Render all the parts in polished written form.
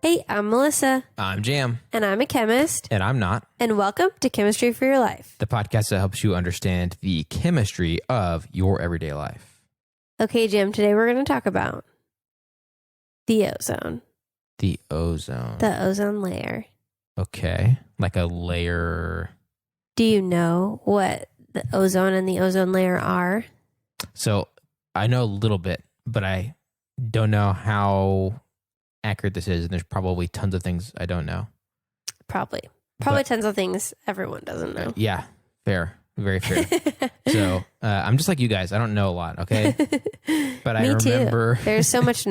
Hey, I'm Melissa. I'm Jam. And I'm a chemist. And I'm not. And welcome to Chemistry for Your Life. The podcast that helps you understand the chemistry of your everyday life. Okay, Jam, today we're going to talk about the ozone. The ozone. The ozone layer. Okay. Like a layer. Do you know what the ozone and the ozone layer are? So I know a little bit, but I don't know how accurate this is. And there's probably tons of things I don't know. Probably But- tons of things everyone doesn't know. Yeah. Fair. Very fair. So I'm just like you guys. I don't know a lot. Okay. But I Me remember. too. There's so much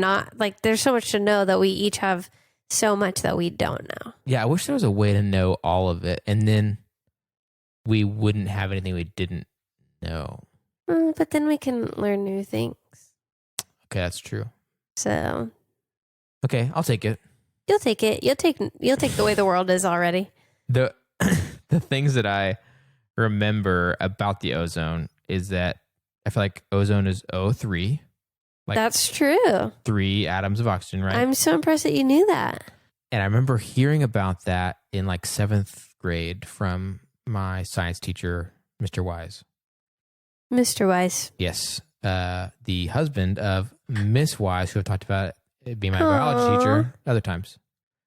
there's so much to know that we each have so much that we don't know. Yeah. I wish there was a way to know all of it. And then we wouldn't have anything we didn't know. But then we can learn new things. Okay. That's true. So Okay, I'll take it. you'll take it. You'll take the way the world is already. The the things that I remember about the ozone is that I feel like ozone is O3. Like That's true. 3 atoms of oxygen, right? I'm so impressed that you knew that. And I remember hearing about that in like 7th grade from my science teacher, Mr. Wise. Mr. Weiss. Yes, the husband of Miss Wise, who I've talked about being my Aw. biology teacher other times.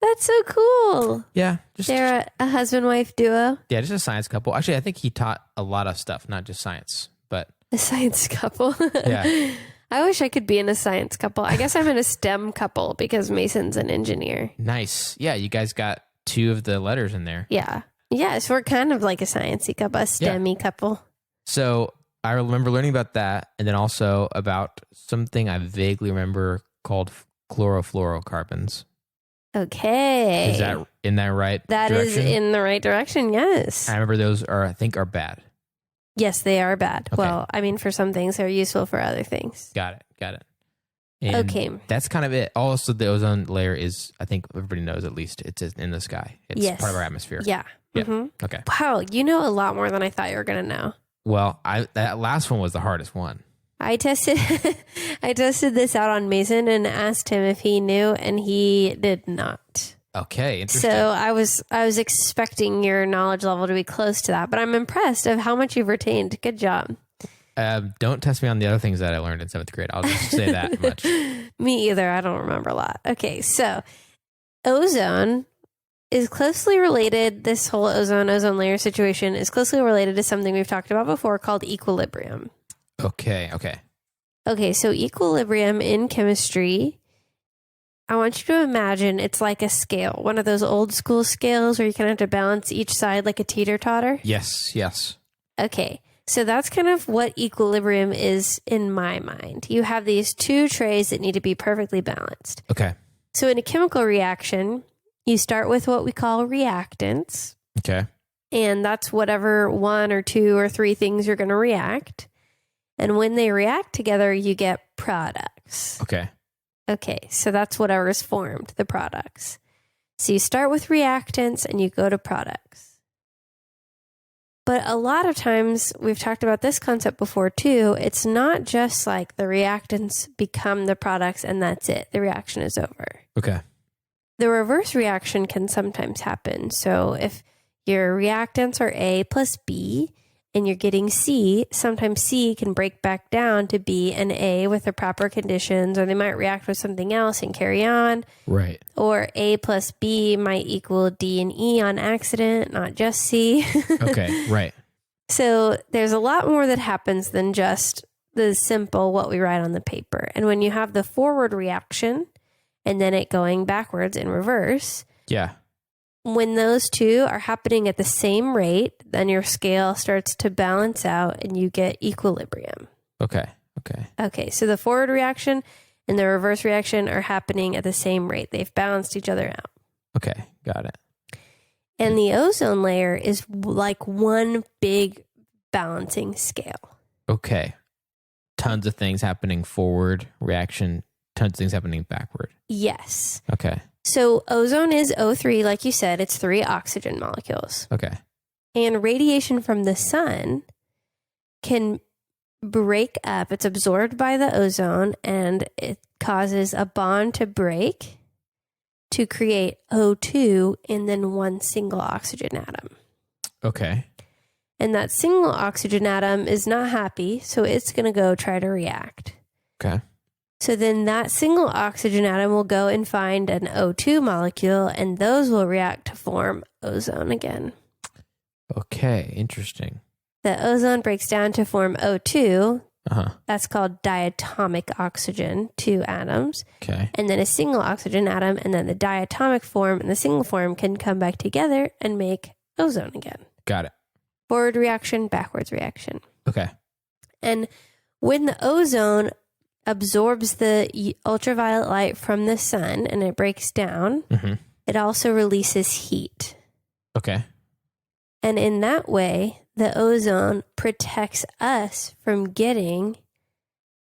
That's so cool. Yeah, They're a husband-wife duo. Yeah, just a science couple. Actually, I think he taught a lot of stuff, not just science, but A science couple. Yeah. I wish I could be in a science couple. I guess I'm in a STEM couple because Mason's an engineer. nice. Yeah, you guys got 2 of the letters in there. Yeah. Yeah, so we're kind of like a sciencey couple, a STEM-y couple. So I remember learning about that, and then also about something I vaguely remember called chlorofluorocarbons. Okay. Is that in that right That is direction? in the right direction, yes. I remember those I think are bad. Yes, they are bad. Okay. Well, I mean, for some things, they're useful for other things. Got it. And Okay. that's kind of it. Also, the ozone layer is, I think everybody knows at least, it's in the sky. It's Yes. part of our atmosphere. Yeah. Yeah. Mhm. Okay. Wow, you know a lot more than I thought you were going to know. Well, that last one was the hardest one. I tested this out on Mason and asked him if he knew, and he did not. Okay, interesting. So I was expecting your knowledge level to be close to that, but I'm impressed of how much you've retained. Good job. Don't test me on the other things that I learned in 7th grade. I'll just say that much. Me either. I don't remember a lot. Okay, so ozone is closely related. This whole ozone layer situation is closely related to something we've talked about before called equilibrium. Okay. Okay, so equilibrium in chemistry, I want you to imagine it's like a scale, one of those old school scales where you kind of have to balance each side like a teeter-totter. Yes. Okay, so that's kind of what equilibrium is in my mind. You have these 2 trays that need to be perfectly balanced. Okay. So in a chemical reaction, you start with what we call reactants, Okay. and that's whatever 1 or 2 or 3 things you're going to react. And when they react together, you get products. Okay. Okay, so that's whatever is formed, the products. So you start with reactants and you go to products. But a lot of times, we've talked about this concept before too, it's not just like the reactants become the products and that's it. The reaction is over. Okay. The reverse reaction can sometimes happen. So if your reactants are A plus B, and you're getting C, sometimes C can break back down to B and A with the proper conditions, or they might react with something else and carry on. Right. Or A plus B might equal D and E on accident, not just C. Okay. Right. So there's a lot more that happens than just the simple what we write on the paper. And when you have the forward reaction and then it going backwards in reverse, Yeah. when those 2 are happening at the same rate, then your scale starts to balance out and you get equilibrium. Okay. Okay, so the forward reaction and the reverse reaction are happening at the same rate. They've balanced each other out. Okay. Got it. And the ozone layer is like one big balancing scale. Okay. Tons of things happening forward reaction, tons of things happening backward. Yes. Okay. So ozone is O3, like you said, it's 3 oxygen molecules. Okay. And radiation from the sun can break up. It's absorbed by the ozone and it causes a bond to break. to create O2 and then one single oxygen atom. Okay. And that single oxygen atom is not happy, so it's going to go try to react. Okay. So then that single oxygen atom will go and find an O2 molecule, and those will react to form ozone again. Okay, interesting. The ozone breaks down to form O2. Uh-huh. That's called diatomic oxygen, 2 atoms. Okay. And then a single oxygen atom, and then the diatomic form and the single form can come back together and make ozone again. Got it. Forward reaction, backwards reaction. Okay. And when the ozone absorbs the ultraviolet light from the sun and it breaks down, it also releases heat. Okay. And in that way, the ozone protects us from getting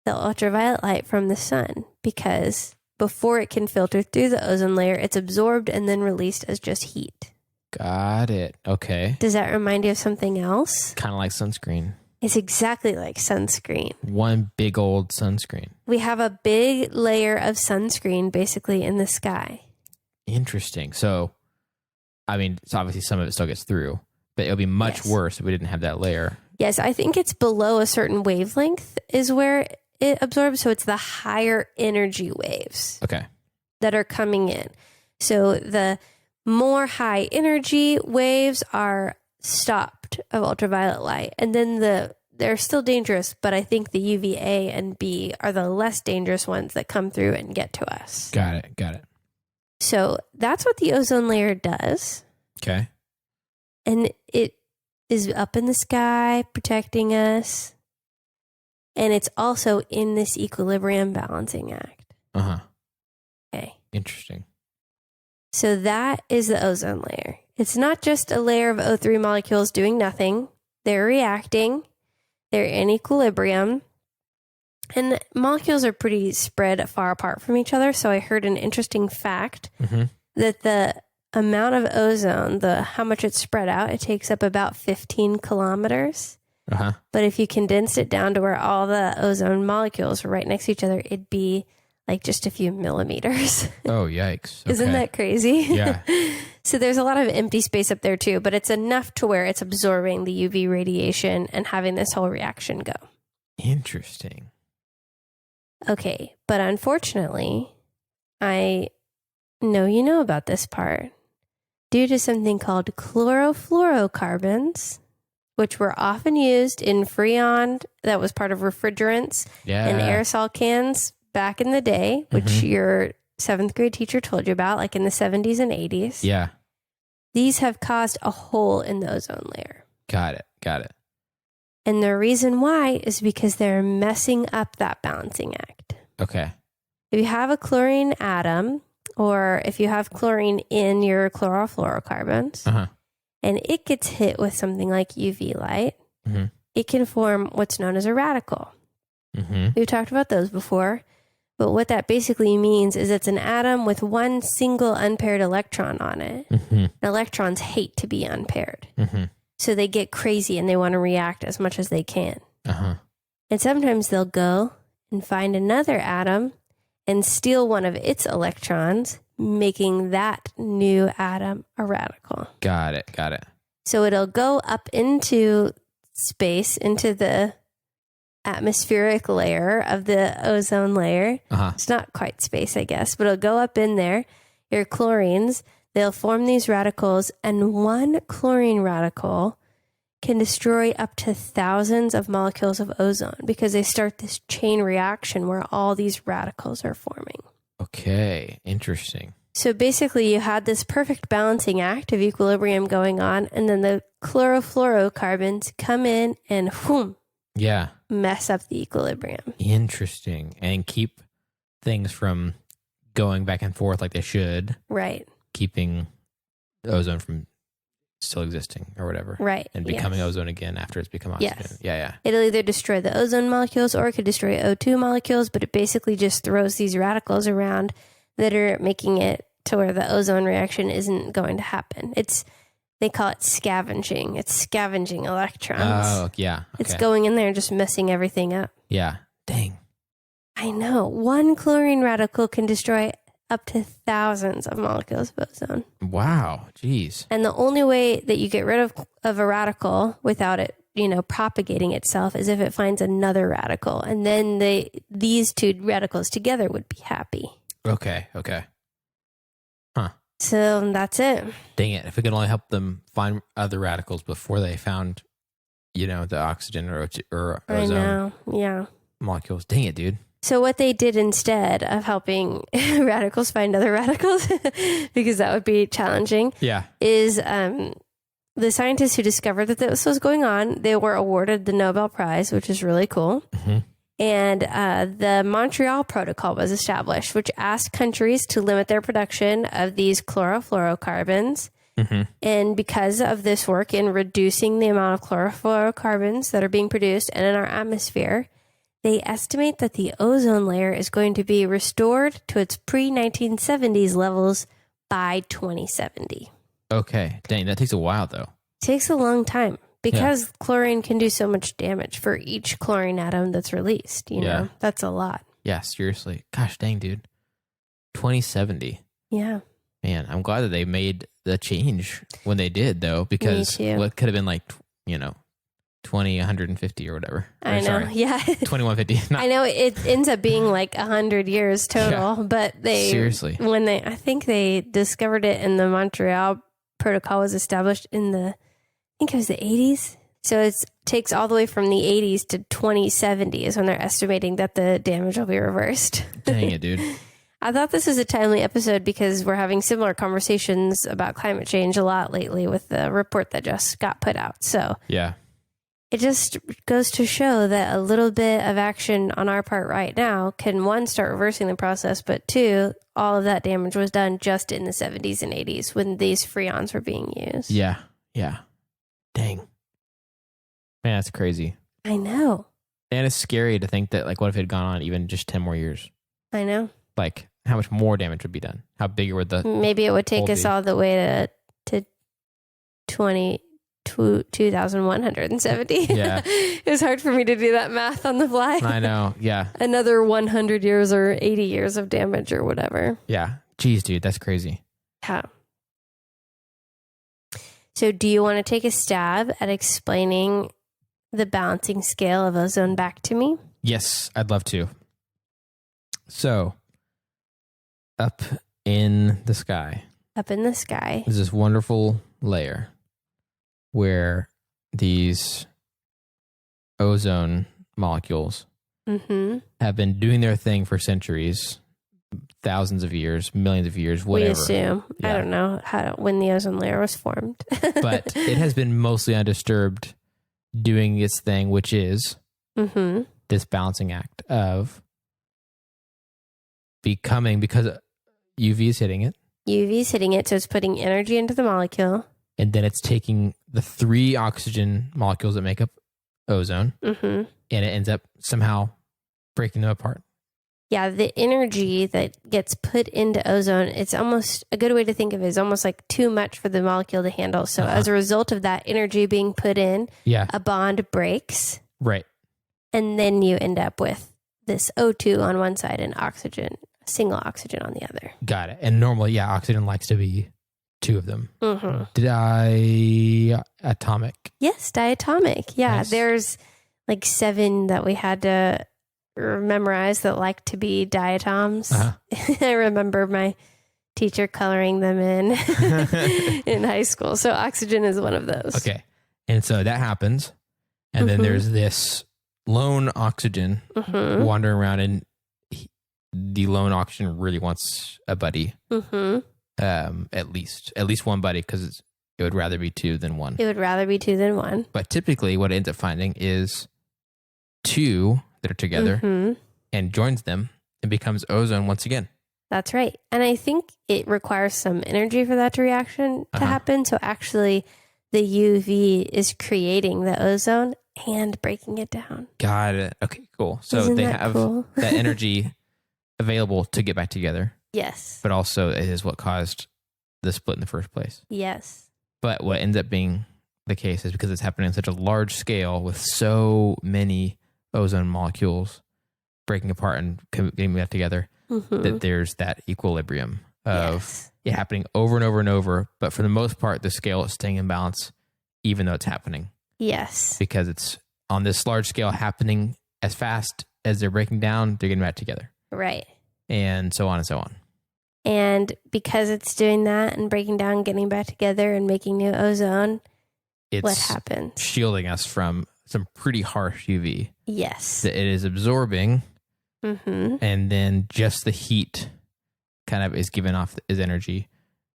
the ultraviolet light from the sun, because before it can filter through the ozone layer, it's absorbed and then released as just heat. Got it. Okay. Does that remind you of something else? Kind of like sunscreen. It's exactly like sunscreen. One big old sunscreen. We have a big layer of sunscreen basically in the sky. Interesting. So, I mean, so obviously some of it still gets through, but it'll be much worse if we didn't have that layer. Yes, I think it's below a certain wavelength is where it absorbs. So it's the higher energy waves that are coming in. So the more high energy waves are stopped of ultraviolet light. And then they're still dangerous, but I think the UVA and B are the less dangerous ones that come through and get to us. Got it. Got it. So that's what the ozone layer does. Okay. And it is up in the sky protecting us. And it's also in this equilibrium balancing act. Uh-huh. Okay. Interesting. So that is the ozone layer. It's not just a layer of O3 molecules doing nothing. They're reacting. They're in equilibrium. And molecules are pretty spread far apart from each other. So I heard an interesting fact that the amount of ozone, how much it's spread out, it takes up about 15 kilometers. But if you condensed it down to where all the ozone molecules were right next to each other, it'd be like just a few millimeters. Oh, yikes. Okay. Isn't that crazy? Yeah. So there's a lot of empty space up there too, but it's enough to where it's absorbing the UV radiation and having this whole reaction go. Interesting. Okay, but unfortunately, I know you know about this part. Due to something called chlorofluorocarbons, which were often used in Freon, that was part of refrigerants and aerosol cans back in the day, which your 7th grade teacher told you about, like in the 70s and 80s. Yeah. These have caused a hole in the ozone layer. Got it. Got it. And the reason why is because they're messing up that balancing act. Okay. If you have a chlorine atom, or if you have chlorine in your chlorofluorocarbons, and it gets hit with something like UV light, it can form what's known as a radical. We've talked about those before. But what that basically means is it's an atom with one single unpaired electron on it. And electrons hate to be unpaired. So they get crazy and they want to react as much as they can. And sometimes they'll go and find another atom and steal one of its electrons, making that new atom a radical. Got it. Got it. So it'll go up into space, into the atmospheric layer of the ozone layer. It's not quite space, I guess, but it'll go up in there. Your chlorines, they'll form these radicals, and one chlorine radical can destroy up to thousands of molecules of ozone because they start this chain reaction where all these radicals are forming. Okay, interesting. So basically you had this perfect balancing act of equilibrium going on, and then the chlorofluorocarbons come in and whoom, mess up the equilibrium. Interesting. And keep things from going back and forth like they should. Right. Keeping ozone from still existing or whatever. Right. And becoming ozone again after it's become oxygen. Yes. Yeah. It'll either destroy the ozone molecules or it could destroy O2 molecules, but it basically just throws these radicals around that are making it to where the ozone reaction isn't going to happen. They call it scavenging. It's scavenging electrons. Oh, yeah. Okay. It's going in there and just messing everything up. Yeah. Dang. I know. One chlorine radical can destroy up to thousands of molecules of ozone. Wow. Jeez. And the only way that you get rid of a radical without it, propagating itself is if it finds another radical. And then these two radicals together would be happy. Okay. Huh. So that's it. Dang it. If we could only help them find other radicals before they found, the oxygen or ozone I know. Yeah. molecules. Dang it, dude. So what they did instead of helping radicals find other radicals, because that would be challenging, is the scientists who discovered that this was going on, they were awarded the Nobel Prize, which is really cool. Mm-hmm. And the Montreal Protocol was established, which asked countries to limit their production of these chlorofluorocarbons. Mm-hmm. And because of this work in reducing the amount of chlorofluorocarbons that are being produced and in our atmosphere, they estimate that the ozone layer is going to be restored to its pre-1970s levels by 2070. Okay. Dang, that takes a while, though. It takes a long time because chlorine can do so much damage for each chlorine atom that's released. You know, that's a lot. Yeah, seriously. Gosh, dang, dude. 2070. Yeah. Man, I'm glad that they made the change when they did, though, because what could have been like, 150 or whatever. I know. Sorry, yeah. 2150. I know it ends up being like 100 years total, but seriously, I think they discovered it in the Montreal Protocol was established in I think it was the 80s. So it takes all the way from the 80s to 2070 is when they're estimating that the damage will be reversed. Dang it, dude. I thought this was a timely episode because we're having similar conversations about climate change a lot lately with the report that just got put out. So yeah, it just goes to show that a little bit of action on our part right now can, one, start reversing the process, but two, all of that damage was done just in the 70s and 80s when these freons were being used. Yeah. Dang. Man, that's crazy. I know. And it's scary to think that, like, what if it had gone on even just 10 more years? I know. Like, how much more damage would be done? How bigger would the... Maybe it would take us all the way to 2,170. Yeah. It was hard for me to do that math on the fly. I know, yeah. Another 100 years or 80 years of damage or whatever. Yeah. Jeez, dude, that's crazy. Yeah. So do you want to take a stab at explaining the balancing scale of ozone back to me? Yes, I'd love to. So, up in the sky. Up in the sky. There's this wonderful layer where these ozone molecules have been doing their thing for centuries, thousands of years, millions of years, whatever. We assume. Yeah. I don't know when the ozone layer was formed. But it has been mostly undisturbed doing its thing, which is this balancing act of becoming, because UV is hitting it. UV is hitting it, so it's putting energy into the molecule. And then it's taking the 3 oxygen molecules that make up ozone, and it ends up somehow breaking them apart. Yeah, the energy that gets put into ozone, it's almost, a good way to think of it is almost like too much for the molecule to handle. So as a result of that energy being put in, a bond breaks. Right. And then you end up with this O2 on one side and oxygen, single oxygen on the other. Got it. And normally, oxygen likes to be 2 of them. Diatomic. Yes, diatomic. Yeah, nice. There's like 7 that we had to memorize that like to be diatoms. I remember my teacher coloring them in in high school. So oxygen is one of those. Okay. And so that happens. And then there's this lone oxygen wandering around, and the lone oxygen really wants a buddy. At least one buddy, because it would rather be 2 than 1. It would rather be 2 than 1. But typically what it ends up finding is 2 that are together and joins them and becomes ozone once again. That's right. And I think it requires some energy for that reaction to happen. So actually the UV is creating the ozone and breaking it down. Got it. Okay, cool. So Isn't they that have cool? that energy available to get back together. Yes. But also it is what caused the split in the first place. Yes. But what ends up being the case is because it's happening on such a large scale with so many ozone molecules breaking apart and getting back together, that there's that equilibrium of it happening over and over and over. But for the most part, the scale is staying in balance, even though it's happening. Yes. Because it's on this large scale happening as fast as they're breaking down, they're getting back together. Right. And so on and so on. And because it's doing that and breaking down, getting back together and making new ozone, what happens? Shielding us from some pretty harsh UV. Yes. That it is absorbing. And then just the heat kind of is giving off as energy.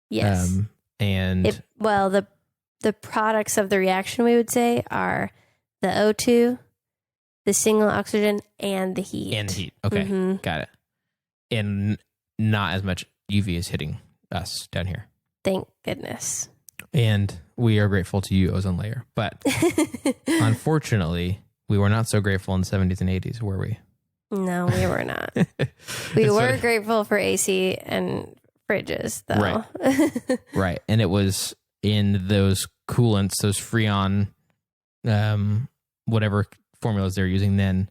Yes. The products of the reaction, we would say, are the O2, the single oxygen, and the heat. Okay. Got it. And not as much UV is hitting us down here. Thank goodness. And we are grateful to you, ozone layer. But unfortunately, we were not so grateful in the 70s and 80s, were we? No, we were not. We were grateful for AC and fridges, though. Right. Right. And it was in those coolants, those Freon, whatever formulas they're using then,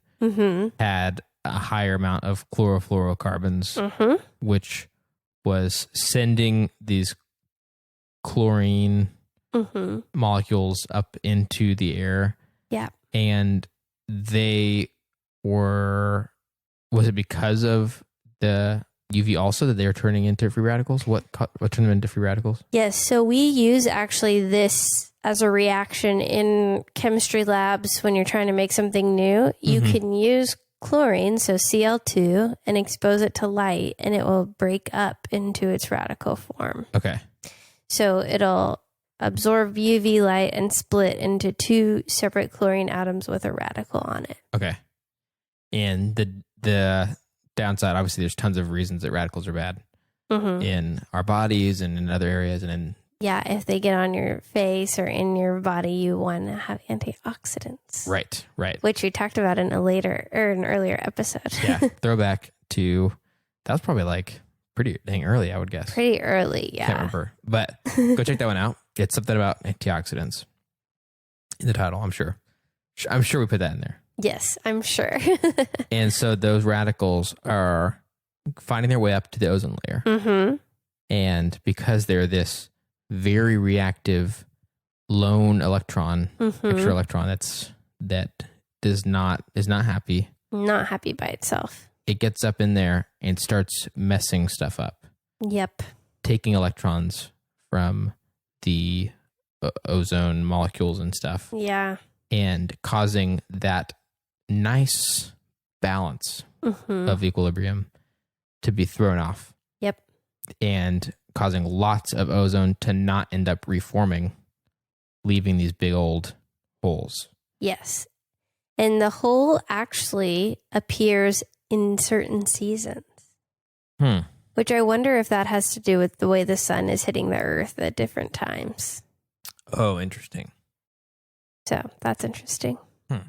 had a higher amount of chlorofluorocarbons, which was sending these chlorine molecules up into the air. Yeah. And they were, was it because of the UV also that they were turning into free radicals? What turned them into free radicals? Yes. So we use actually this as a reaction in chemistry labs when you're trying to make something new. You can use chlorine, so Cl2, and expose it to light, and it will break up into its radical form. Okay. So it'll absorb UV light and split into two separate chlorine atoms with a radical on it. Okay. And the downside, obviously, there's tons of reasons that radicals are bad in our bodies and in other areas. And in if they get on your face or in your body, you want to have antioxidants. Right. Which we talked about in an earlier episode. Yeah. Throwback to, that was probably like pretty dang early, I would guess. Pretty early, yeah. Can't remember. But go check that one out. It's something about antioxidants in the title, I'm sure. I'm sure we put that in there. Yes, I'm sure. And so those radicals are finding their way up to the ozone layer. And because they're this very reactive lone electron, extra electron that is not happy. Not happy by itself. It gets up in there and starts messing stuff up. Yep. Taking electrons from the ozone molecules and stuff. Yeah. And causing that nice balance of equilibrium to be thrown off. Yep. And causing lots of ozone to not end up reforming, leaving these big old holes. Yes. And the hole actually appears in certain seasons. Which I wonder if that has to do with the way the sun is hitting the earth at different times. Oh, interesting. So that's interesting.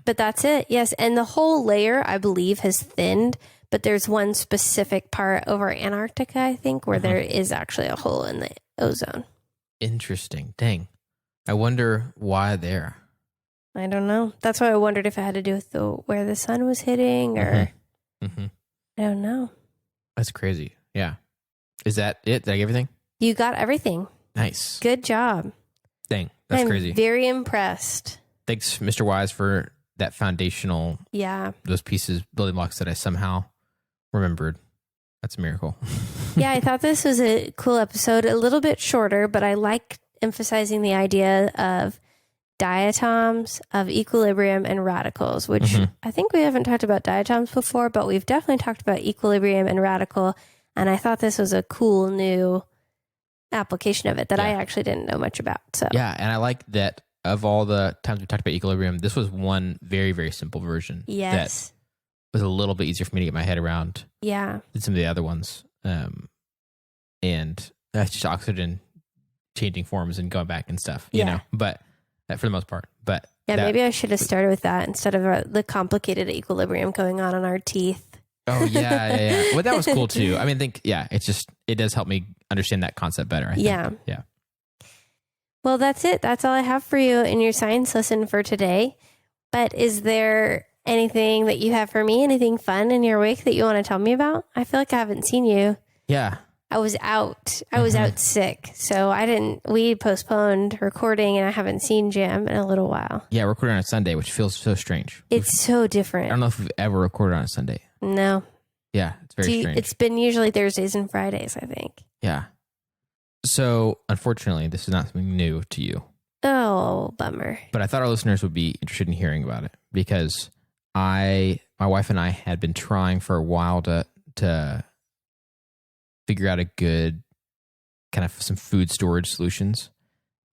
But that's it. Yes. And the whole layer, I believe, has thinned. But there's one specific part over Antarctica, I think, where there is actually a hole in the ozone. Interesting. Dang. I wonder why there. I don't know. That's why I wondered if it had to do with where the sun was hitting or... I don't know. That's crazy. Yeah. Is that it? Did I get everything? You got everything. Nice. Good job. Dang. That's crazy. I'm very impressed. Thanks, Mr. Wise, for that foundational, those pieces, building blocks that I somehow remembered. That's a miracle. Yeah, I thought this was a cool episode, a little bit shorter, but I like emphasizing the idea of diatoms, of equilibrium, and radicals, which I think we haven't talked about diatoms before, but we've definitely talked about equilibrium and radical, and I thought this was a cool new application of it that I actually didn't know much about. So yeah, and I like that of all the times we talked about equilibrium, this was one very, very simple version. Yes. That was a little bit easier for me to get my head around than some of the other ones. And that's just oxygen changing forms and going back and stuff, you know, but for the most part. But maybe I should have started with that instead of the complicated equilibrium going on our teeth. Oh, yeah. Well, that was cool too. I mean, it does help me understand that concept better, I think. Yeah. Well, that's it. That's all I have for you in your science lesson for today. But is there anything that you have for me? Anything fun in your week that you want to tell me about? I feel like I haven't seen you. Yeah. I was out. I was out sick. So we postponed recording and I haven't seen Jam in a little while. Yeah, we're recording on a Sunday, which feels so strange. It's so different. I don't know if we've ever recorded on a Sunday. No. Yeah, it's very strange. It's been usually Thursdays and Fridays, I think. Yeah. So, unfortunately, this is not something new to you. Oh, bummer. But I thought our listeners would be interested in hearing about it because my wife and I had been trying for a while to figure out a good kind of some food storage solutions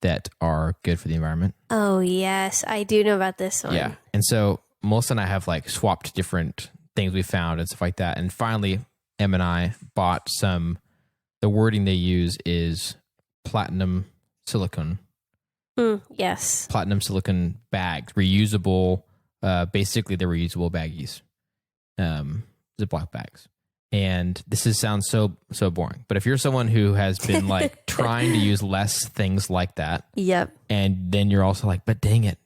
that are good for the environment. Oh, yes. I do know about this one. Yeah. And so Melissa and I have like swapped different things we found and stuff like that. And finally, Em and I bought the wording they use is platinum silicone. Yes. Platinum silicone bags, reusable, basically they're reusable baggies, Ziploc bags. And sounds so boring. But if you're someone who has been like trying to use less things like that, yep. And then you're also like, but dang it,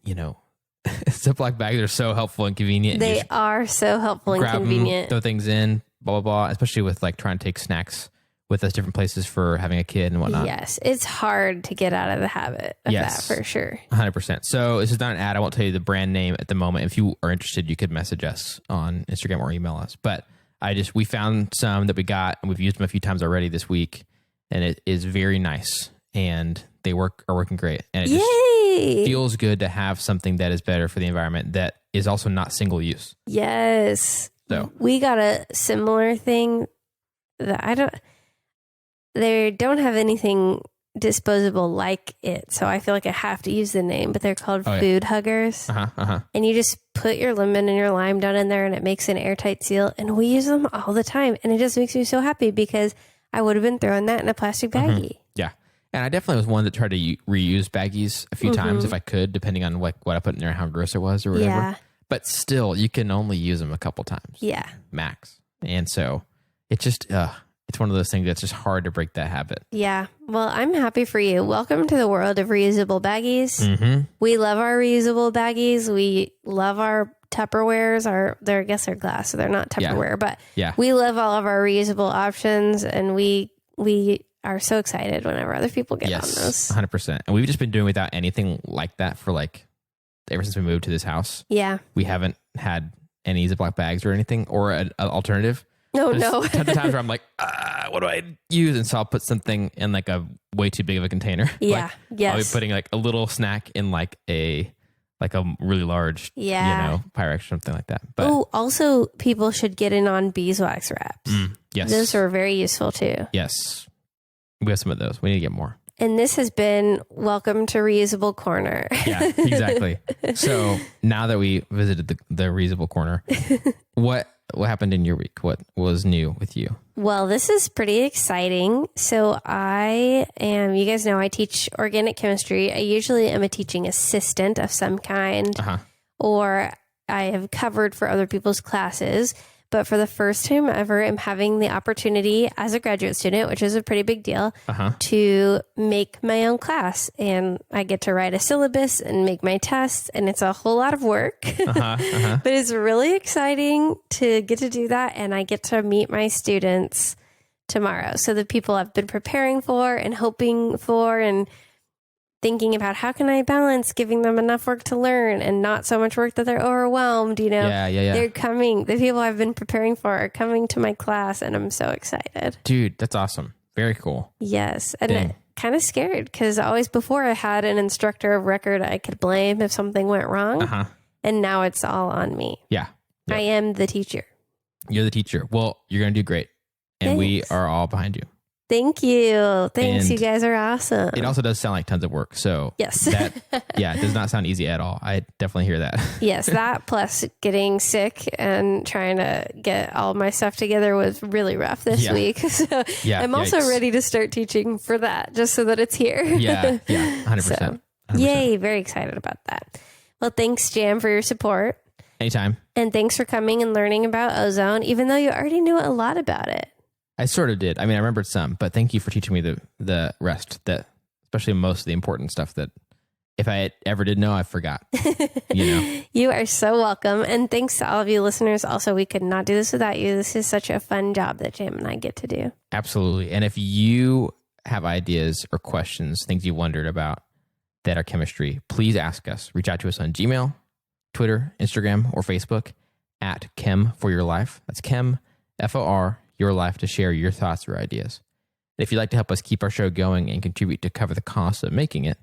Ziploc bags are so helpful and convenient. They are so helpful and convenient. Throw things in, blah, blah, blah, especially with like trying to take snacks with us different places for having a kid and whatnot. Yes, it's hard to get out of the habit of that for sure. 100%. So this is not an ad. I won't tell you the brand name at the moment. If you are interested, you could message us on Instagram or email us. But we found some that we got and we've used them a few times already this week, and it is very nice and they are working great. And it just feels good to have something that is better for the environment that is also not single use. Yes. So we got a similar thing that they don't have anything disposable like it. So I feel like I have to use the name, but they're called food huggers. And you just put your lemon and your lime down in there and it makes an airtight seal. And we use them all the time. And it just makes me so happy because I would have been throwing that in a plastic baggie. Yeah. And I definitely was one that tried to reuse baggies a few times if I could, depending on what I put in there and how gross it was or whatever. Yeah. But still, you can only use them a couple times. Yeah. Max. And so it just, it's one of those things that's just hard to break that habit. Yeah. Well, I'm happy for you. Welcome to the world of reusable baggies. We love our reusable baggies. We love our Tupperwares. I guess they're glass, so they're not Tupperware, but we love all of our reusable options, and we are so excited whenever other people get on those. 100%. And we've just been doing without anything like that for ever since we moved to this house. Yeah. We haven't had any Ziploc bags or anything or an alternative. No. Tons of times where I'm like, what do I use? And so I'll put something in like a way too big of a container. Yeah. I'll be putting like a little snack in like a really large, Pyrex or something like that. But also people should get in on beeswax wraps. Yes. Those are very useful too. Yes. We have some of those. We need to get more. And this has been Welcome to Reusable Corner. Yeah, exactly. So now that we visited the reusable corner, what happened in your week? What was new with you? Well, this is pretty exciting. So you guys know I teach organic chemistry. I usually am a teaching assistant of some kind, or I have covered for other people's classes. But for the first time ever, I'm having the opportunity as a graduate student, which is a pretty big deal, to make my own class. And I get to write a syllabus and make my tests. And it's a whole lot of work. But it's really exciting to get to do that. And I get to meet my students tomorrow. So the people I've been preparing for and hoping for and thinking about how can I balance giving them enough work to learn and not so much work that they're overwhelmed, Yeah. They're coming. The people I've been preparing for are coming to my class and I'm so excited. Dude, that's awesome. Very cool. Yes. And kind of scared because always before I had an instructor of record I could blame if something went wrong. And now it's all on me. Yeah. I am the teacher. You're the teacher. Well, you're going to do great. And we are all behind you. Thank you. Thanks. You guys are awesome. It also does sound like tons of work. So yes, it does not sound easy at all. I definitely hear that. Yes. That plus getting sick and trying to get all my stuff together was really rough this week. So I'm also ready to start teaching for that just so that it's here. Yeah. 100%. Yay. Very excited about that. Well, thanks, Jam, for your support. Anytime. And thanks for coming and learning about ozone, even though you already knew a lot about it. I sort of did. I mean, I remembered some, but thank you for teaching me the rest, that especially most of the important stuff that if I ever did know, I forgot. You are so welcome. And thanks to all of you listeners. Also, we could not do this without you. This is such a fun job that Jim and I get to do. Absolutely. And if you have ideas or questions, things you wondered about that are chemistry, please ask us. Reach out to us on Gmail, Twitter, Instagram, or Facebook at Chem for Your Life. That's Chem, F-O-R, Your Life, to share your thoughts or ideas. And if you'd like to help us keep our show going and contribute to cover the cost of making it,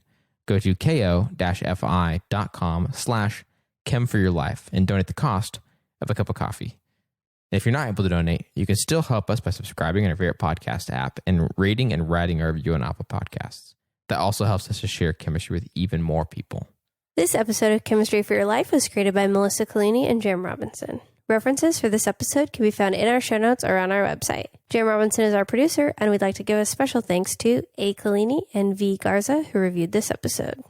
go to ko-fi.com/chem4yourlife and donate the cost of a cup of coffee. And if you're not able to donate, you can still help us by subscribing in our favorite podcast app and rating and writing our review on Apple Podcasts. That also helps us to share chemistry with even more people. This episode of Chemistry for Your Life was created by Melissa Collini and Jim Robinson. References for this episode can be found in our show notes or on our website. Jim Robinson is our producer, and we'd like to give a special thanks to A. Collini and V. Garza, who reviewed this episode.